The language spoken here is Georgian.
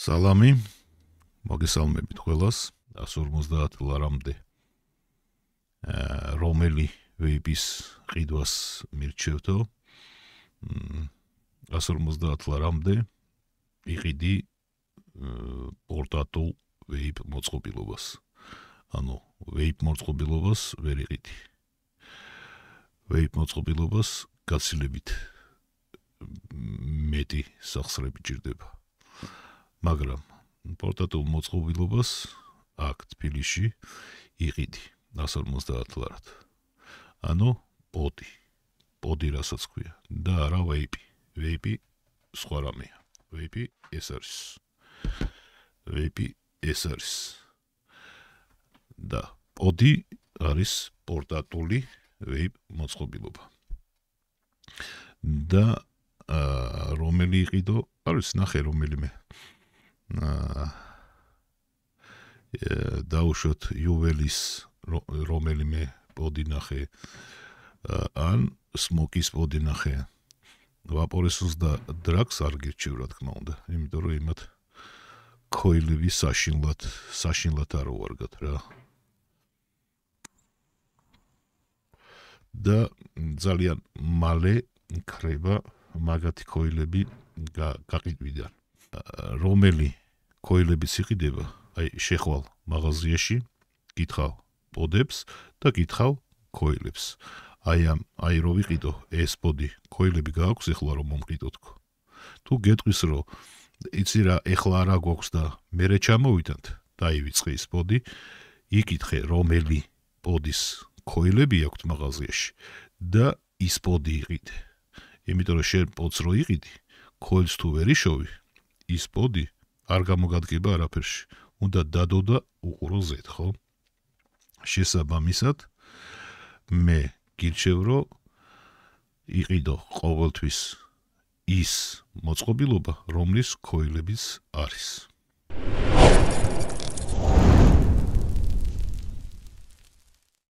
სალამი, მოგესალმებით ყველას, 150 ლარამდე რომელი ვეიპის ყიდვას მირჩევთო, 150 ლარამდე იყიდი პორტატულ ვეიპ მოწყობილობას. ანუ ვეიპ მოწყობილობას ვერ იყიდი. ვეიპ მოწყობილობას გაცილებით მეტი სახსრები ჭირდება. მაგრამ პორტატულ მოწყობილობას აქ თბილისში იყიდი 150 ლარად. ანუ პოდი რასაც ქვია და არა ვეიპი. ვეიპი სხვა რამეა. ვეიპი ეს არის. და პოდი არის პორტატული ვეიპ მოწყობილობა. და რომელი იყიდო, არის ნახე რომელიმე დაუშვოთ იუველის რომელიმე პოდი ნახე ან სმოკის პოდი ნახე. ვაპორესოს და დრაგს არ გირჩევ რა თქმა უნდა, იმიტომ რომ იმათ ქოილები საშინლად არ უვარგათ რა. და ძალიან მალე ქრება მაგათი ქოილები გაყიდვიდან. რომელი ქოილებიც იყიდება, აი შეხვალ მაღაზიაში, გითხავ პოდებს და გითხავ ქოილებს. აი რო ვიყიდო ეს პოდი, ქოილები გააქვს ეხლა რომ მომყიდო თქო. თუ გეტყვის რომ იცი რა, ეხლა არა გვაქვს და მერე ჩამოვიდანთ, დაივიწყე ის პოდი, იკითხე რომელი პოდის ქოილები აქვთ მაღაზიაში და ის პოდი იყიდე. იმიტომ რომ შენ პოდს რო იყიდი, ქოილს თუ ვერ იშოვი, ის პოდი არ გამოგადგება არაფერში. უნდა დადო და უყურო ზედ, ხო? შესაბამისად, მე გირჩევ, რომ იყიდო ყოველთვის ის მოწყობილობა, რომლის ქოილებიც არის.